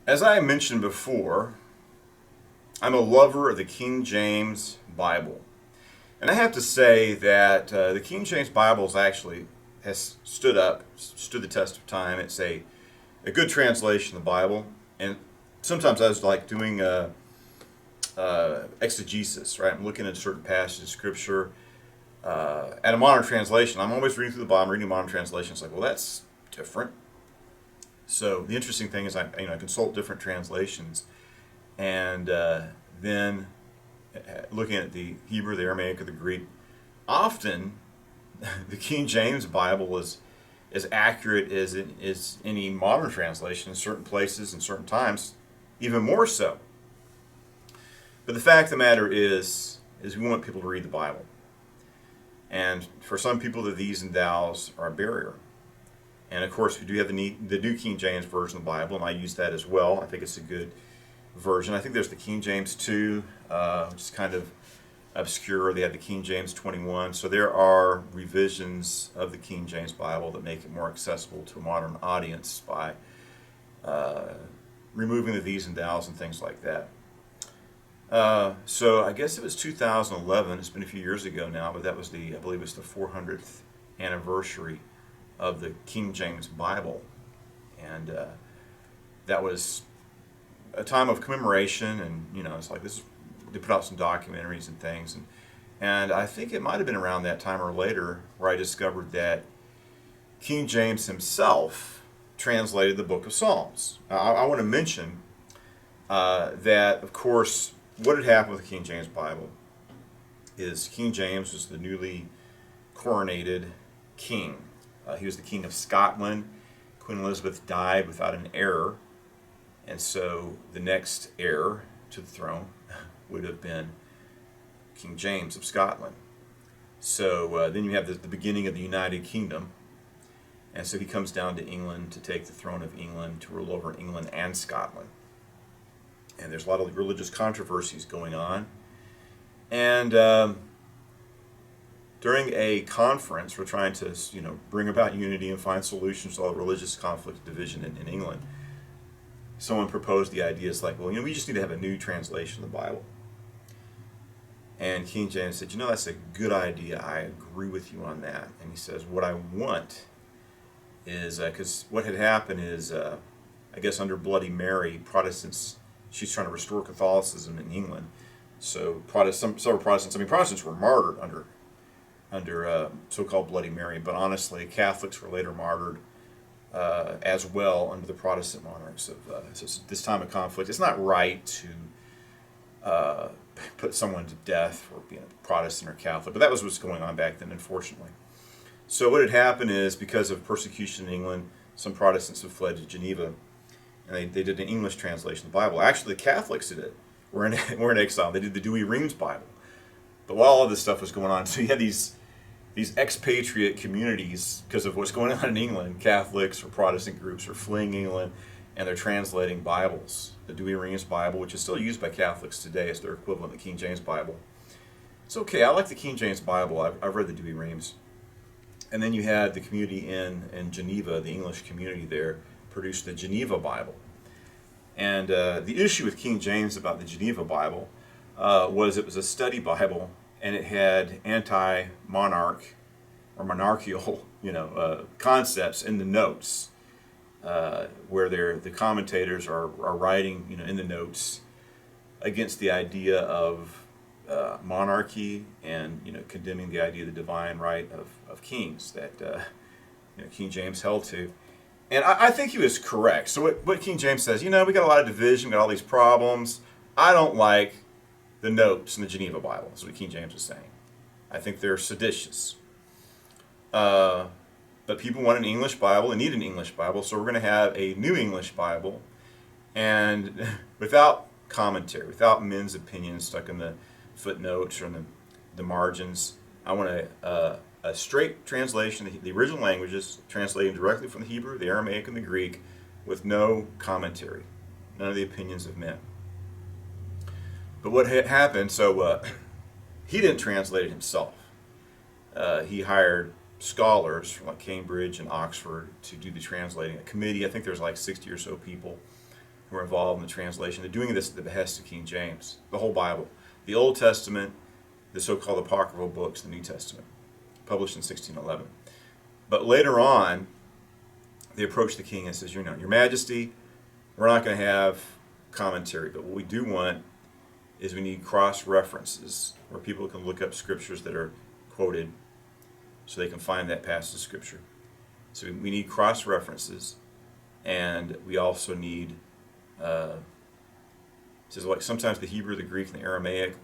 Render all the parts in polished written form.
As I mentioned before, I'm a lover of the King James Bible. And I have to say that the King James Bible has stood the test of time. It's a good translation of the Bible. And sometimes I was like doing exegesis, right? I'm looking at certain passages of Scripture. At a modern translation, I'm always reading through the Bible, I'm reading modern translation. It's like, well, that's different. So the interesting thing is I consult different translations, and then looking at the Hebrew, the Aramaic, or the Greek, often the King James Bible is as accurate as any modern translation in certain places and certain times, even more so. But the fact of the matter is we want people to read the Bible. And for some people, the these and thous are a barrier. And of course, we do have the New King James Version of the Bible, and I use that as well. I think it's a good version. I think there's the King James 2, which is kind of obscure. They have the King James 21. So there are revisions of the King James Bible that make it more accessible to a modern audience by removing the these and thous and things like that. So I guess it was 2011. It's been a few years ago now, but that was I believe it's the 400th anniversary of the King James Bible, and that was a time of commemoration. And it's like they put out some documentaries and things, and I think it might have been around that time or later where I discovered that King James himself translated the Book of Psalms. I want to mention that, of course, what had happened with the King James Bible is King James was the newly coronated king. He was the King of Scotland. Queen Elizabeth died without an heir, and so the next heir to the throne would have been King James of Scotland. So then you have the beginning of the United Kingdom, and so he comes down to England to take the throne of England, to rule over England and Scotland. And there's a lot of religious controversies going on. And during a conference, we're trying to bring about unity and find solutions to all the religious conflict and division in England. Someone proposed the idea, it's like, well, we just need to have a new translation of the Bible. And King James said, that's a good idea. I agree with you on that. And he says, what I want is, because what had happened is, I guess under Bloody Mary, Protestants, she's trying to restore Catholicism in England. So several Protestants were martyred under so-called Bloody Mary, but honestly, Catholics were later martyred as well under the Protestant monarchs of this time of conflict. It's not right to put someone to death for being a Protestant or Catholic, but that was what's going on back then, unfortunately. So what had happened is, because of persecution in England, some Protestants have fled to Geneva, and they did an English translation of the Bible. Actually, the Catholics did it. We're in exile. They did the Douay-Rheims Bible. But while all this stuff was going on, so you had these expatriate communities, because of what's going on in England, Catholics or Protestant groups are fleeing England, and they're translating Bibles. The Douay-Rheims Bible, which is still used by Catholics today as their equivalent of the King James Bible. It's okay. I like the King James Bible. I've read the Douay-Rheims. And then you had the community in Geneva, the English community there, produced the Geneva Bible. And the issue with King James about the Geneva Bible was it was a study Bible, and it had anti-monarch or monarchical concepts in the notes, where the commentators are writing in the notes against the idea of monarchy, and condemning the idea of the divine right of kings that King James held to. And I think he was correct. So what King James says, we got a lot of division, we got all these problems. I don't like the notes in the Geneva Bible, is what King James is saying. I think they're seditious. But people want an English Bible and need an English Bible, so we're going to have a new English Bible, and without commentary, without men's opinions stuck in the footnotes or in the margins. I want a straight translation, the original languages, translated directly from the Hebrew, the Aramaic, and the Greek, with no commentary, none of the opinions of men. But what had happened, so he didn't translate it himself. He hired scholars from Cambridge and Oxford to do the translating. A committee, I think there's like 60 or so people, who are involved in the translation. They're doing this at the behest of King James, the whole Bible, the Old Testament, the so-called apocryphal books, the New Testament, published in 1611. But later on, they approach the king and says, Your Majesty, we're not going to have commentary, but what we do want is we need cross-references where people can look up scriptures that are quoted so they can find that passage of scripture. So we need cross-references, and we also need, it says like sometimes the Hebrew, the Greek, and the Aramaic,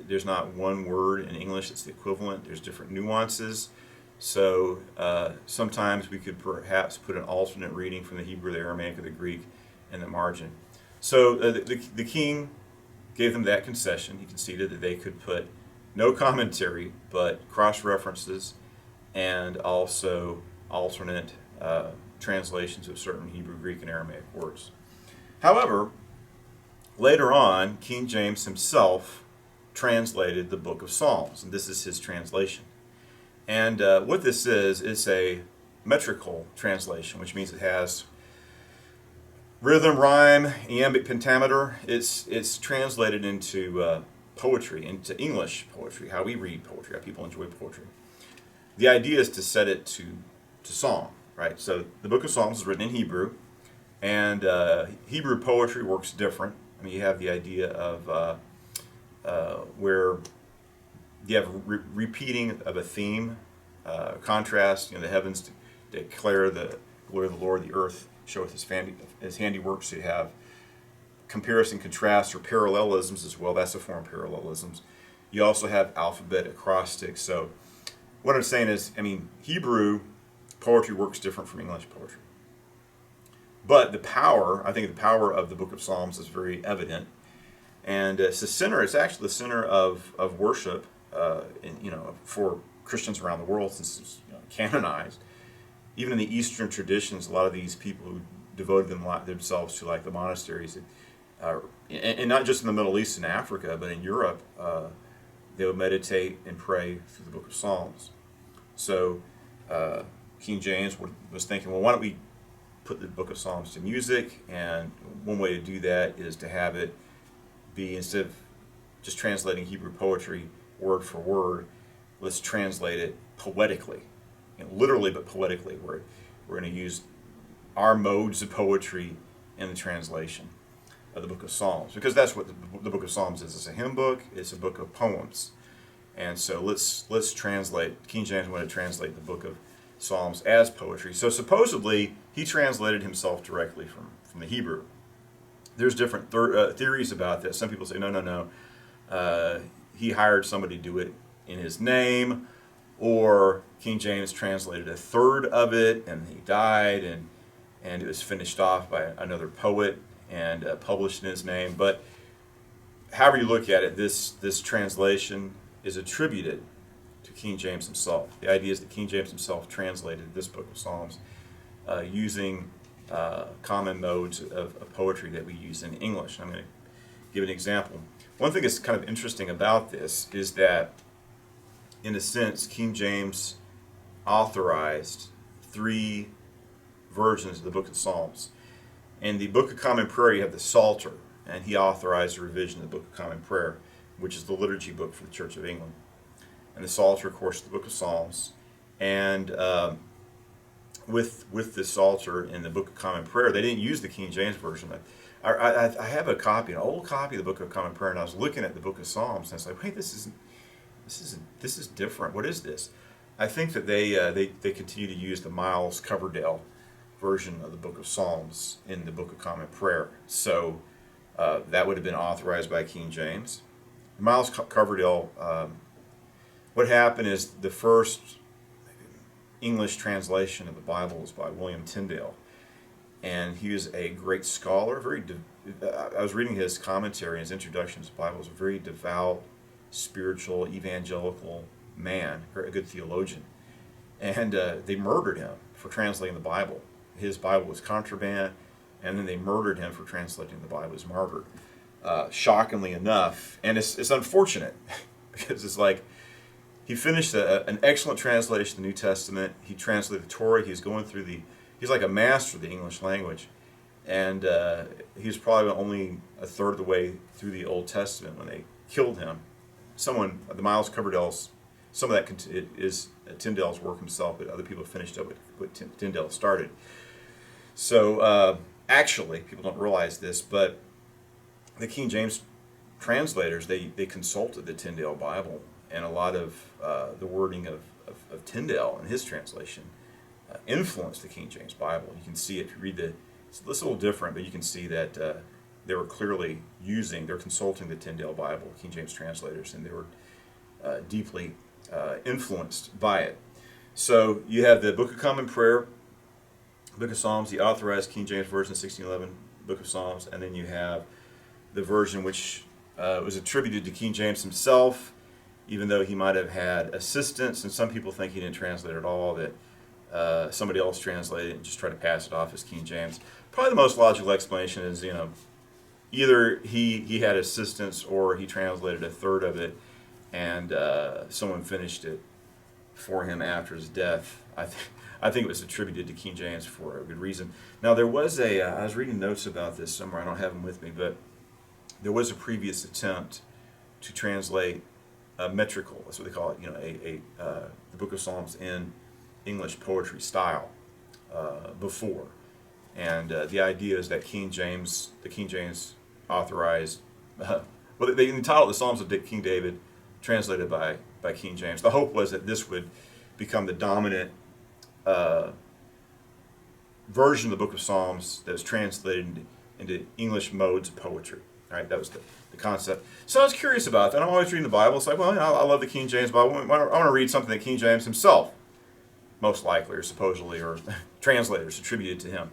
there's not one word in English that's the equivalent. There's different nuances. So sometimes we could perhaps put an alternate reading from the Hebrew, the Aramaic, or the Greek in the margin. So the king gave them that concession. He conceded that they could put no commentary, but cross-references and also alternate translations of certain Hebrew, Greek, and Aramaic words. However, later on, King James himself translated the book of Psalms, and this is his translation. And what this is a metrical translation, which means it has rhythm, rhyme, iambic pentameter. It's translated into poetry, into English poetry, how we read poetry, how people enjoy poetry. The idea is to set it to song, right? So the book of Psalms is written in Hebrew, and Hebrew poetry works different. I mean, you have the idea of where you have repeating of a theme, contrast. The heavens declare the glory of the Lord, the earth showeth his handiwork. So you have comparison, contrast, or parallelisms as well. That's a form of parallelisms. You also have alphabet acrostics. So what I'm saying is, Hebrew poetry works different from English poetry. But I think the power of the book of Psalms is very evident. And it's actually the center of worship for Christians around the world, since it's canonized. Even in the Eastern traditions, a lot of these people who devoted themselves to like the monasteries, and not just in the Middle East and Africa, but in Europe, they would meditate and pray through the book of Psalms. So King James was thinking, well, why don't we put the book of Psalms to music? And one way to do that is to have it be, instead of just translating Hebrew poetry word for word, let's translate it poetically, literally but poetically. We're going to use our modes of poetry in the translation of the book of Psalms, because that's what the book of Psalms is. It's a hymn book. It's a book of poems. And so let's translate. King James wanted to translate the book of Psalms as poetry. So supposedly he translated himself directly from the Hebrew. There's different theories about this. Some people say no. He hired somebody to do it in his name, or King James translated a third of it and he died, and it was finished off by another poet and published in his name. But however you look at it, this translation is attributed to King James himself. The idea is that King James himself translated this book of Psalms using common modes of poetry that we use in English. I'm going to give an example. One thing that's kind of interesting about this is that, in a sense, King James authorized 3 versions of the book of Psalms. In the Book of Common Prayer, you have the Psalter, and he authorized a revision of the Book of Common Prayer, which is the liturgy book for the Church of England. And the Psalter, of course, is the Book of Psalms. And with the Psalter in the Book of Common Prayer, they didn't use the King James version. I have a copy, an old copy of the Book of Common Prayer, and I was looking at the Book of Psalms, and I was like, wait, this is different. What is this? I think that they continue to use the Miles Coverdale version of the Book of Psalms in the Book of Common Prayer. So that would have been authorized by King James. Miles Coverdale, what happened is the first English translation of the Bible was by William Tyndale. And he was a great scholar. I was reading his commentary, his introduction to the Bible. He was a very devout, spiritual, evangelical man, a good theologian. And they murdered him for translating the Bible. His Bible was contraband, and then they murdered him for translating the Bible. He was martyred. Shockingly enough, and it's unfortunate, because it's like he finished an excellent translation of the New Testament. He translated the Torah. He's like a master of the English language. and he was probably only a third of the way through the Old Testament when they killed him. Someone, the Miles Coverdale's, some of that is Tyndale's work himself, but other people finished up what Tyndale started. So actually, people don't realize this, but the King James translators, they consulted the Tyndale Bible, and a lot of the wording of Tyndale and his translation influenced the King James Bible. You can see it if you read it's a little different, but you can see that they were clearly they're consulting the Tyndale Bible, King James translators, and they were deeply influenced by it. So you have the Book of Common Prayer, Book of Psalms, the authorized King James Version, 1611 Book of Psalms, and then you have the version which was attributed to King James himself, even though he might have had assistants, and some people think he didn't translate at all, that somebody else translated it and just tried to pass it off as King James. Probably the most logical explanation is, either he had assistants or he translated a third of it, and someone finished it for him after his death. I think it was attributed to King James for a good reason. Now there was I was reading notes about this somewhere, I don't have them with me, but there was a previous attempt to translate metrical, that's what they call it, the Book of Psalms in English poetry style before. And the idea is that the King James authorized, well, they entitled the Psalms of King David, translated by King James. The hope was that this would become the dominant version of the Book of Psalms that was translated into English modes of poetry. All right, that was the concept. So I was curious about that. I'm always reading the Bible. It's like, well, I love the King James Bible. I want to read something that King James himself, most likely or supposedly, or translators attributed to him.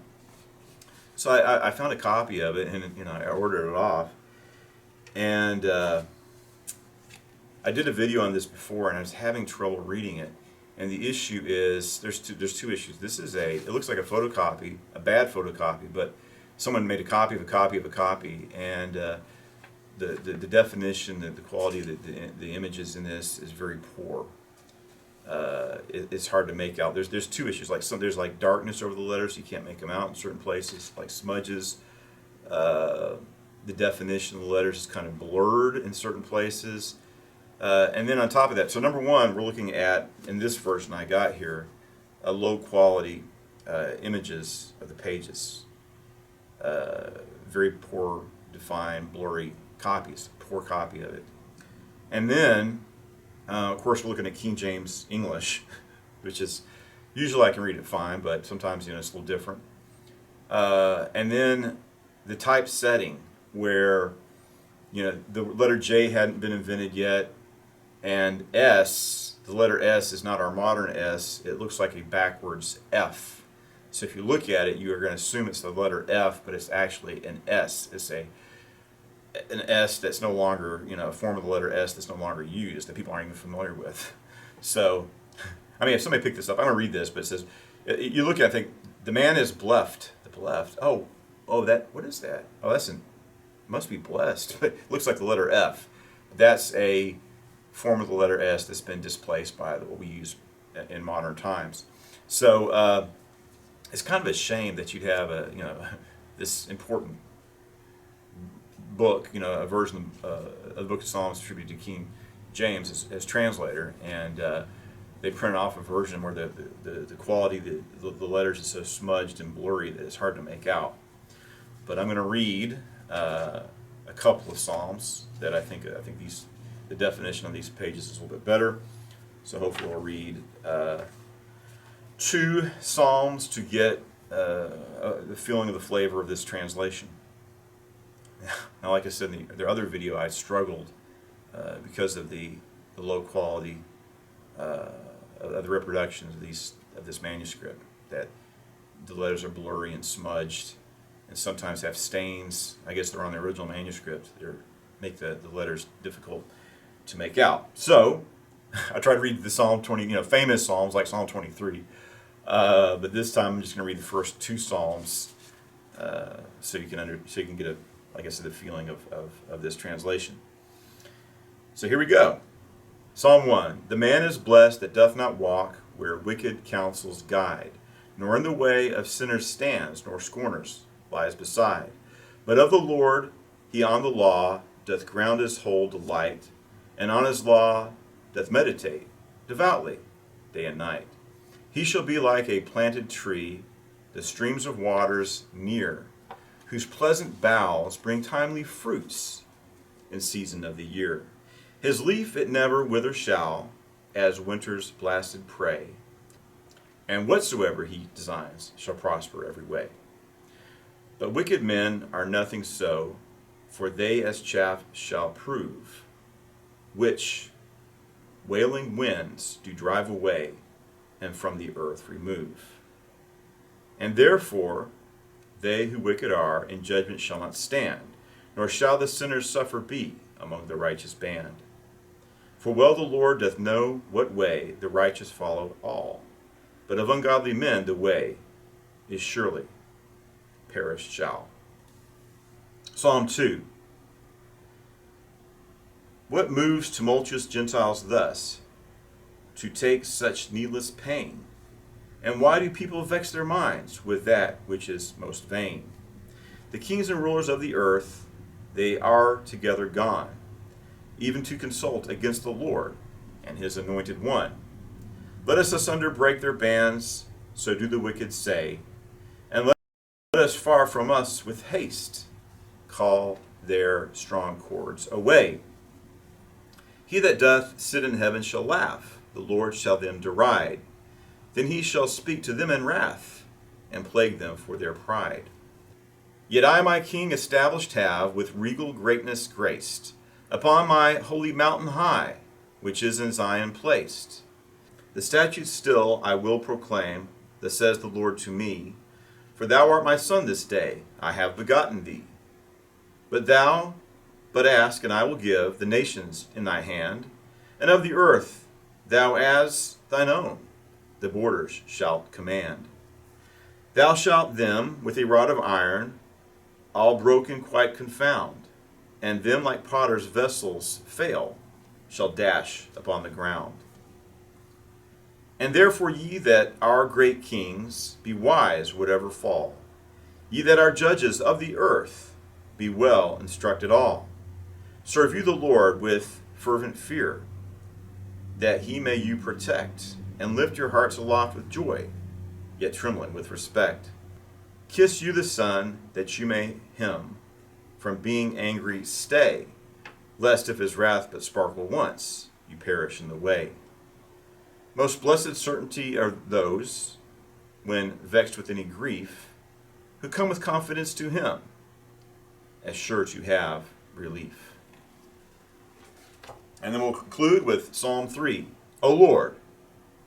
So I found a copy of it, and I ordered it off. And I did a video on this before, and I was having trouble reading it. And the issue is, there's two issues. This is it looks like a photocopy, a bad photocopy, but someone made a copy of a copy of a copy, and the definition, the quality of the images in this is very poor. It's hard to make out. There's two issues. There's like darkness over the letters, you can't make them out in certain places, like smudges. The definition of the letters is kind of blurred in certain places. And then on top of that, so number one, we're looking at, in this version I got here, a low quality images of the pages. Very poor, defined, blurry copies, poor copy of it. And then, of course, we're looking at King James English, which is, usually I can read it fine, but sometimes it's a little different. And then the type setting, where the letter J hadn't been invented yet, and S, the letter S is not our modern S, it looks like a backwards F. So if you look at it, you are going to assume it's the letter F, but it's actually an S. It's an S that's no longer, a form of the letter S that's no longer used, that people aren't even familiar with. So, if somebody picked this up, I'm going to read this, but it says, you look at it, think, the man is blessed. What is that? Oh, must be blessed. It looks like the letter F. That's a form of the letter S that's been displaced by what we use in modern times. So it's kind of a shame that you'd have this important book, a version of the Book of Psalms attributed to King James as translator, and they printed off a version where the quality, the letters is so smudged and blurry that it's hard to make out. But I'm going to read a couple of Psalms that I think the definition on these pages is a little bit better. So hopefully we'll read 2 Psalms to get the feeling of the flavor of this translation. Now, like I said in the other video, I struggled because of the low quality of the reproductions of this manuscript, that the letters are blurry and smudged, and sometimes have stains. I guess they're on the original manuscript. They make the letters difficult to make out. So I tried to read the Psalm 20, famous Psalms like Psalm 23, but this time I'm just going to read the first 2 Psalms so you can get the feeling of this translation. So here we go. Psalm 1. The man is blessed that doth not walk where wicked counsels guide, nor in the way of sinners stands, nor scorners lies beside. But of the Lord he on the law doth ground his whole delight, and on his law doth meditate devoutly day and night. He shall be like a planted tree, the streams of waters near, whose pleasant boughs bring timely fruits in season of the year. His leaf it never wither shall, as winter's blasted prey, and whatsoever he designs shall prosper every way. But wicked men are nothing so, for they as chaff shall prove, which wailing winds do drive away, and from the earth remove. And therefore they who wicked are in judgment shall not stand, nor shall the sinners suffer be among the righteous band. For well the Lord doth know what way the righteous follow all, but of ungodly men the way is surely perished shall. Psalm 2. What moves tumultuous Gentiles thus, to take such needless pain? And why do people vex their minds with that which is most vain? The kings and rulers of the earth, they are together gone, even to consult against the Lord and his anointed one. Let us asunder break their bands, so do the wicked say, and let us far from us with haste call their strong cords away. He that doth sit in heaven shall laugh, the Lord shall them deride. Then he shall speak to them in wrath, and plague them for their pride. Yet I my King established have, with regal greatness graced, upon my holy mountain high, which is in Zion placed. The statutes still I will proclaim, thus says the Lord to me, for thou art my son this day, I have begotten thee. But thou, but ask, and I will give the nations in thy hand, and of the earth thou as thine own the borders shalt command. Thou shalt them with a rod of iron all broken quite confound, and them like potter's vessels fail shall dash upon the ground. And therefore ye that are great kings, be wise whatever fall. Ye that are judges of the earth, be well instructed all. Serve you the Lord with fervent fear, that he may you protect, and lift your hearts aloft with joy, yet trembling with respect. Kiss you the Son, that you may him from being angry stay, lest if his wrath but sparkle once, you perish in the way. Most blessed certainty are those, when vexed with any grief, who come with confidence to him, as sure to have relief. And then we'll conclude with Psalm 3. O Lord,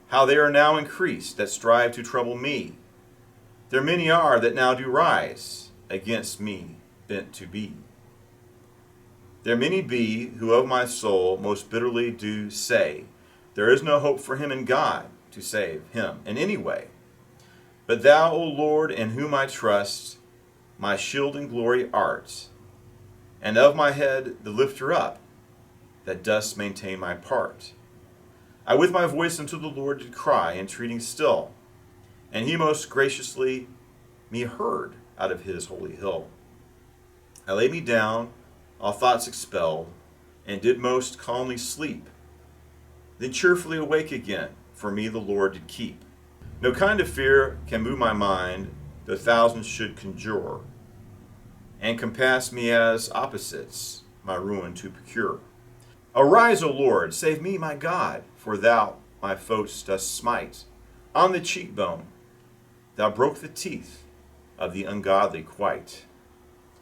how they are now increased that strive to trouble me. There many are that now do rise against me bent to be. There many be who of my soul most bitterly do say, there is no hope for him in God to save him in any way. But thou, O Lord, in whom I trust, my shield and glory art, and of my head the lifter up, that dost maintain my part. I with my voice unto the Lord did cry, entreating still, and he most graciously me heard out of his holy hill. I laid me down, all thoughts expelled, and did most calmly sleep. Then cheerfully awake again, for me the Lord did keep. No kind of fear can move my mind, though thousands should conjure, and compass me as opposites, my ruin to procure. Arise, O Lord, save me, my God, for thou my foes dost smite. On the cheekbone thou broke the teeth of the ungodly quite.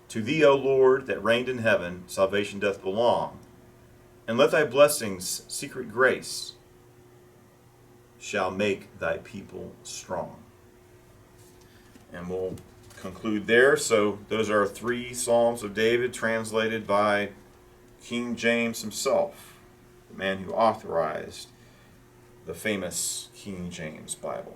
To thee, O Lord, that reigned in heaven, salvation doth belong, and let thy blessings' secret grace shall make thy people strong. And we'll conclude there. So those are 3 Psalms of David translated by King James himself, the man who authorized the famous King James Bible.